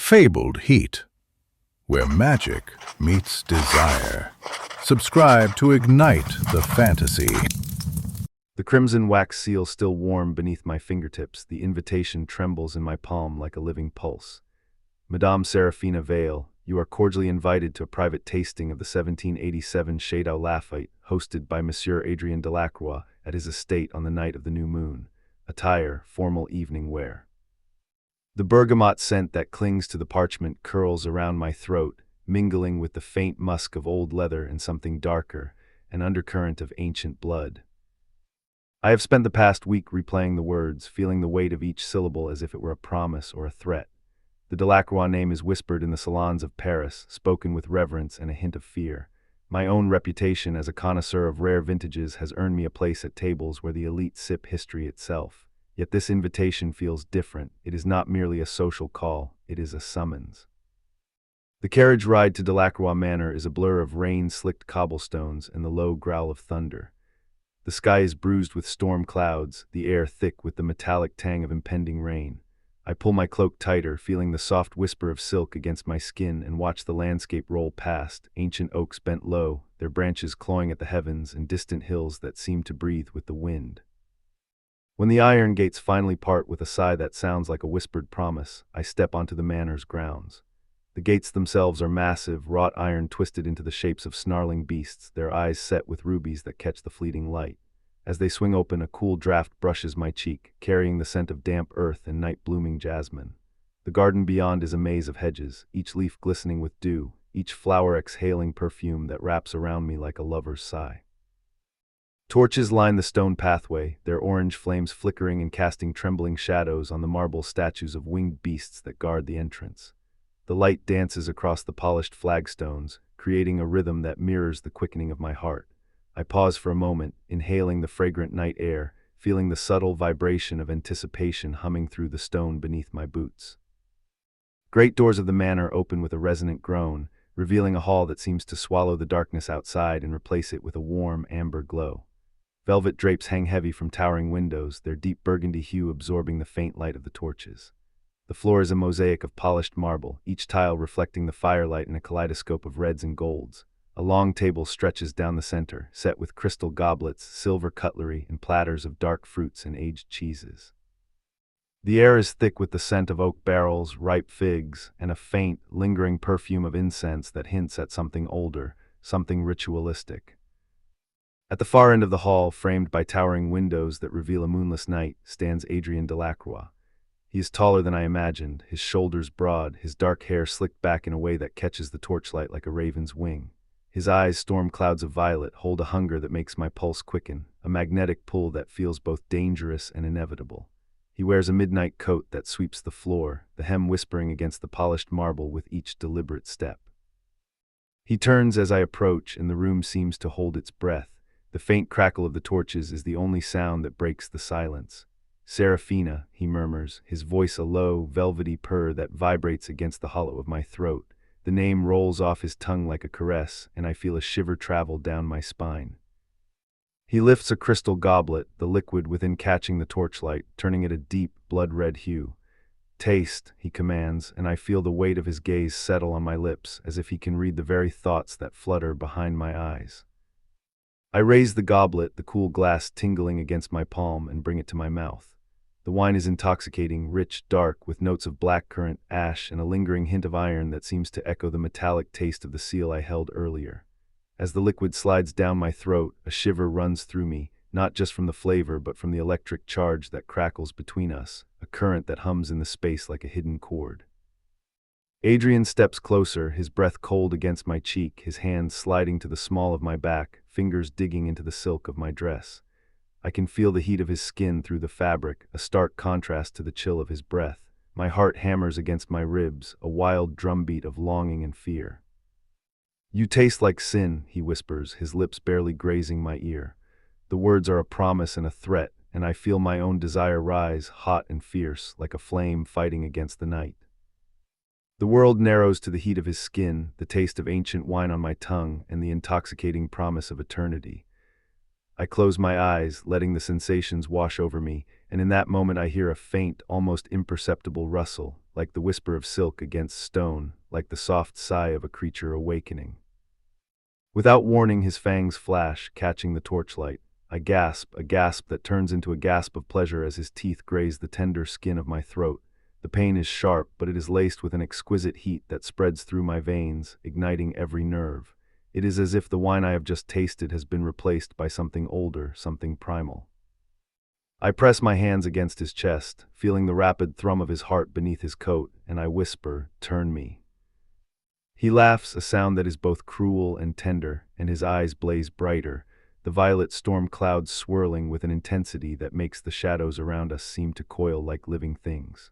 fabled heat, where magic meets desire. Subscribe to ignite the fantasy. The crimson wax seal still warm beneath my fingertips, the invitation trembles in my palm like a living pulse. Madame Serafina Vale, you are cordially invited to a private tasting of the 1787 Chateau Lafite, hosted by Monsieur Adrien Delacroix at his estate on the night of the new moon. Attire, formal evening wear. The bergamot scent that clings to the parchment curls around my throat, mingling with the faint musk of old leather and something darker, an undercurrent of ancient blood. I have spent the past week replaying the words, feeling the weight of each syllable as if it were a promise or a threat. The Delacroix name is whispered in the salons of Paris, spoken with reverence and a hint of fear. My own reputation as a connoisseur of rare vintages has earned me a place at tables where the elite sip history itself. Yet this invitation feels different. It is not merely a social call, it is a summons. The carriage ride to Delacroix Manor is a blur of rain-slicked cobblestones and the low growl of thunder. The sky is bruised with storm clouds, the air thick with the metallic tang of impending rain. I pull my cloak tighter, feeling the soft whisper of silk against my skin, and watch the landscape roll past, ancient oaks bent low, their branches clawing at the heavens, and distant hills that seem to breathe with the wind. When the iron gates finally part with a sigh that sounds like a whispered promise, I step onto the manor's grounds. The gates themselves are massive, wrought iron twisted into the shapes of snarling beasts, their eyes set with rubies that catch the fleeting light. As they swing open, a cool draft brushes my cheek, carrying the scent of damp earth and night-blooming jasmine. The garden beyond is a maze of hedges, each leaf glistening with dew, each flower exhaling perfume that wraps around me like a lover's sigh. Torches line the stone pathway, their orange flames flickering and casting trembling shadows on the marble statues of winged beasts that guard the entrance. The light dances across the polished flagstones, creating a rhythm that mirrors the quickening of my heart. I pause for a moment, inhaling the fragrant night air, feeling the subtle vibration of anticipation humming through the stone beneath my boots. Great doors of the manor open with a resonant groan, revealing a hall that seems to swallow the darkness outside and replace it with a warm, amber glow. Velvet drapes hang heavy from towering windows, their deep burgundy hue absorbing the faint light of the torches. The floor is a mosaic of polished marble, each tile reflecting the firelight in a kaleidoscope of reds and golds. A long table stretches down the center, set with crystal goblets, silver cutlery, and platters of dark fruits and aged cheeses. The air is thick with the scent of oak barrels, ripe figs, and a faint, lingering perfume of incense that hints at something older, something ritualistic. At the far end of the hall, framed by towering windows that reveal a moonless night, stands Adrien Delacroix. He is taller than I imagined, his shoulders broad, his dark hair slicked back in a way that catches the torchlight like a raven's wing. His eyes, storm clouds of violet, hold a hunger that makes my pulse quicken, a magnetic pull that feels both dangerous and inevitable. He wears a midnight coat that sweeps the floor, the hem whispering against the polished marble with each deliberate step. He turns as I approach, and the room seems to hold its breath. The faint crackle of the torches is the only sound that breaks the silence. "Serafina," he murmurs, his voice a low, velvety purr that vibrates against the hollow of my throat. The name rolls off his tongue like a caress, and I feel a shiver travel down my spine. He lifts a crystal goblet, the liquid within catching the torchlight, turning it a deep, blood-red hue. "Taste," he commands, and I feel the weight of his gaze settle on my lips, as if he can read the very thoughts that flutter behind my eyes. I raise the goblet, the cool glass tingling against my palm, and bring it to my mouth. The wine is intoxicating, rich, dark, with notes of blackcurrant, ash, and a lingering hint of iron that seems to echo the metallic taste of the seal I held earlier. As the liquid slides down my throat, a shiver runs through me, not just from the flavor but from the electric charge that crackles between us, a current that hums in the space like a hidden chord. Adrien steps closer, his breath cold against my cheek, his hands sliding to the small of my back, fingers digging into the silk of my dress. I can feel the heat of his skin through the fabric, a stark contrast to the chill of his breath. My heart hammers against my ribs, a wild drumbeat of longing and fear. "You taste like sin," he whispers, his lips barely grazing my ear. The words are a promise and a threat, and I feel my own desire rise, hot and fierce, like a flame fighting against the night. The world narrows to the heat of his skin, the taste of ancient wine on my tongue, and the intoxicating promise of eternity. I close my eyes, letting the sensations wash over me, and in that moment I hear a faint, almost imperceptible rustle, like the whisper of silk against stone, like the soft sigh of a creature awakening. Without warning, his fangs flash, catching the torchlight. I gasp, a gasp that turns into a gasp of pleasure as his teeth graze the tender skin of my throat. The pain is sharp, but it is laced with an exquisite heat that spreads through my veins, igniting every nerve. It is as if the wine I have just tasted has been replaced by something older, something primal. I press my hands against his chest, feeling the rapid thrum of his heart beneath his coat, and I whisper, "Turn me." He laughs, a sound that is both cruel and tender, and his eyes blaze brighter, the violet storm clouds swirling with an intensity that makes the shadows around us seem to coil like living things.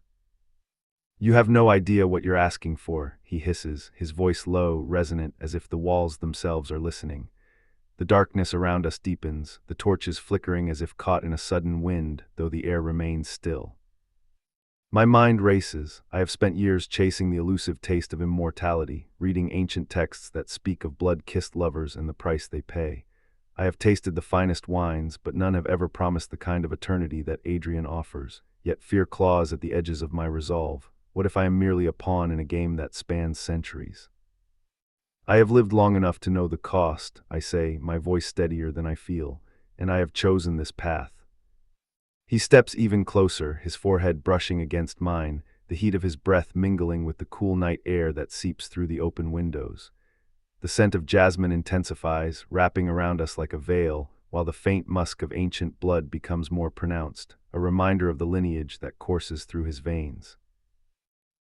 "You have no idea what you're asking for," he hisses, his voice low, resonant, as if the walls themselves are listening. The darkness around us deepens, the torches flickering as if caught in a sudden wind, though the air remains still. My mind races. I have spent years chasing the elusive taste of immortality, reading ancient texts that speak of blood-kissed lovers and the price they pay. I have tasted the finest wines, but none have ever promised the kind of eternity that Adrian offers. Yet fear claws at the edges of my resolve. What if I am merely a pawn in a game that spans centuries? "I have lived long enough to know the cost," I say, my voice steadier than I feel, "and I have chosen this path." He steps even closer, his forehead brushing against mine, the heat of his breath mingling with the cool night air that seeps through the open windows. The scent of jasmine intensifies, wrapping around us like a veil, while the faint musk of ancient blood becomes more pronounced, a reminder of the lineage that courses through his veins.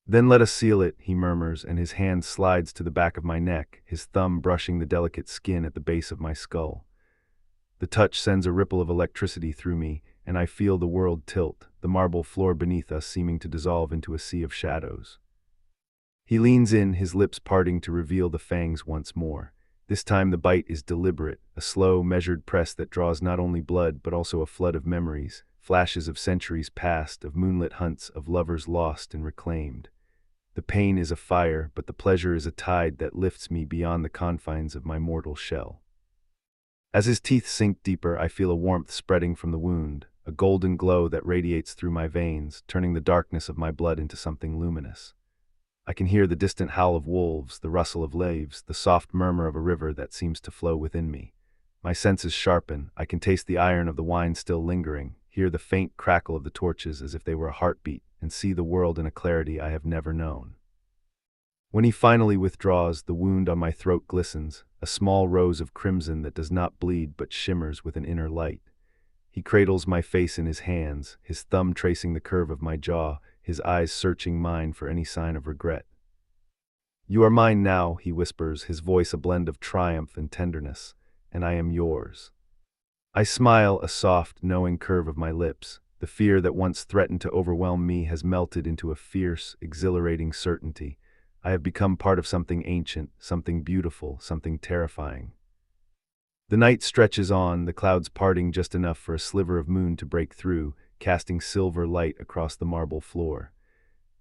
"Then let us seal it," he murmurs, and his hand slides to the back of my neck, his thumb brushing the delicate skin at the base of my skull. The touch sends a ripple of electricity through me, and I feel the world tilt, the marble floor beneath us seeming to dissolve into a sea of shadows. He leans in, his lips parting to reveal the fangs once more. This time the bite is deliberate, a slow, measured press that draws not only blood but also a flood of memories, flashes of centuries past, of moonlit hunts, of lovers lost and reclaimed. The pain is a fire, but the pleasure is a tide that lifts me beyond the confines of my mortal shell. As his teeth sink deeper, I feel a warmth spreading from the wound, a golden glow that radiates through my veins, turning the darkness of my blood into something luminous. I can hear the distant howl of wolves, the rustle of leaves, the soft murmur of a river that seems to flow within me. My senses sharpen, I can taste the iron of the wine still lingering, hear the faint crackle of the torches as if they were a heartbeat, and see the world in a clarity I have never known. When he finally withdraws, the wound on my throat glistens, a small rose of crimson that does not bleed but shimmers with an inner light. He cradles my face in his hands, his thumb tracing the curve of my jaw, his eyes searching mine for any sign of regret. "You are mine now," he whispers, his voice a blend of triumph and tenderness, "and I am yours." I smile, a soft, knowing curve of my lips. The fear that once threatened to overwhelm me has melted into a fierce, exhilarating certainty. I have become part of something ancient, something beautiful, something terrifying. The night stretches on, the clouds parting just enough for a sliver of moon to break through, casting silver light across the marble floor.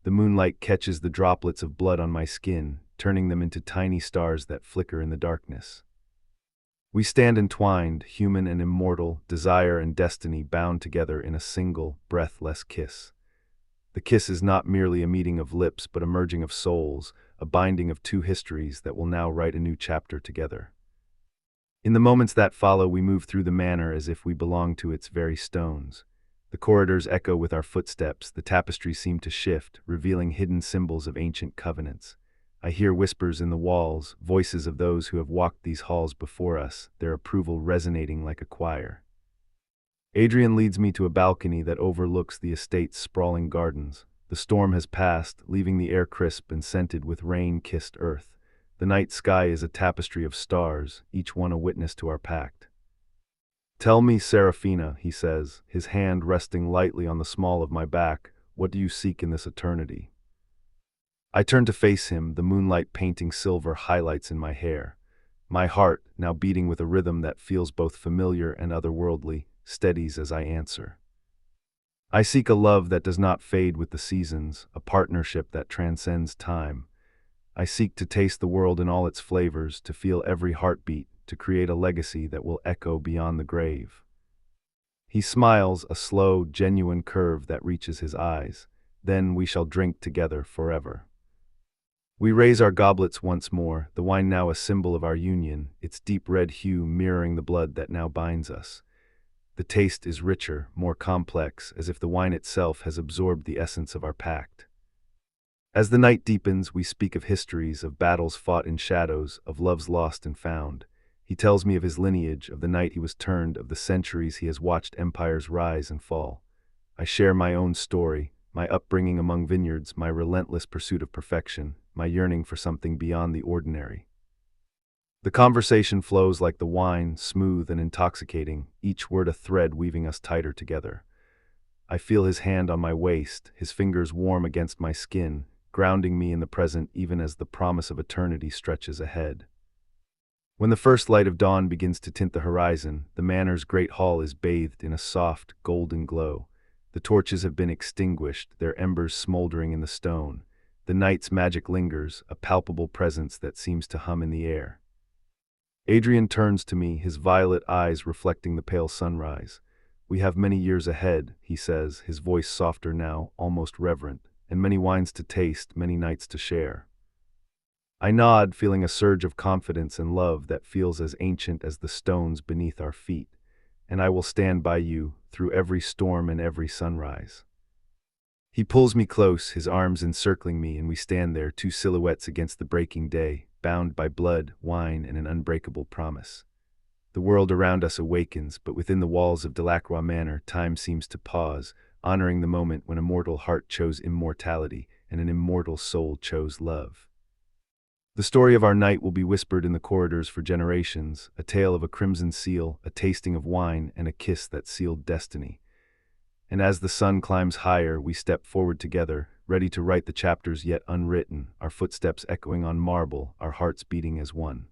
The moonlight catches the droplets of blood on my skin, turning them into tiny stars that flicker in the darkness. We stand entwined, human and immortal, desire and destiny bound together in a single, breathless kiss. The kiss is not merely a meeting of lips, but a merging of souls, a binding of two histories that will now write a new chapter together. In the moments that follow, we move through the manor as if we belong to its very stones. The corridors echo with our footsteps, the tapestries seem to shift, revealing hidden symbols of ancient covenants. I hear whispers in the walls, voices of those who have walked these halls before us, their approval resonating like a choir. Adrian leads me to a balcony that overlooks the estate's sprawling gardens. The storm has passed, leaving the air crisp and scented with rain-kissed earth. The night sky is a tapestry of stars, each one a witness to our pact. "Tell me, Serafina," he says, his hand resting lightly on the small of my back, "what do you seek in this eternity?" I turn to face him, the moonlight painting silver highlights in my hair. My heart, now beating with a rhythm that feels both familiar and otherworldly, steadies as I answer. "I seek a love that does not fade with the seasons, a partnership that transcends time. I seek to taste the world in all its flavors, to feel every heartbeat, to create a legacy that will echo beyond the grave." He smiles, a slow, genuine curve that reaches his eyes. Then we shall drink together forever. We raise our goblets once more, the wine now a symbol of our union, its deep red hue mirroring the blood that now binds us. The taste is richer, more complex, as if the wine itself has absorbed the essence of our pact. As the night deepens, we speak of histories, of battles fought in shadows, of loves lost and found. He tells me of his lineage, of the night he was turned, of the centuries he has watched empires rise and fall. I share my own story, my upbringing among vineyards, my relentless pursuit of perfection, my yearning for something beyond the ordinary. The conversation flows like the wine, smooth and intoxicating, each word a thread weaving us tighter together. I feel his hand on my waist, his fingers warm against my skin, grounding me in the present even as the promise of eternity stretches ahead. When the first light of dawn begins to tint the horizon, the manor's great hall is bathed in a soft, golden glow. The torches have been extinguished, their embers smoldering in the stone. The night's magic lingers, a palpable presence that seems to hum in the air. Adrian turns to me, his violet eyes reflecting the pale sunrise. We have many years ahead, he says, his voice softer now, almost reverent, and many wines to taste, many nights to share. I nod, feeling a surge of confidence and love that feels as ancient as the stones beneath our feet, and I will stand by you through every storm and every sunrise. He pulls me close, his arms encircling me, and we stand there, two silhouettes against the breaking day, bound by blood, wine, and an unbreakable promise. The world around us awakens, but within the walls of Delacroix Manor, time seems to pause, honoring the moment when a mortal heart chose immortality and an immortal soul chose love. The story of our night will be whispered in the corridors for generations, a tale of a crimson seal, a tasting of wine, and a kiss that sealed destiny. And as the sun climbs higher, we step forward together, ready to write the chapters yet unwritten, our footsteps echoing on marble, our hearts beating as one.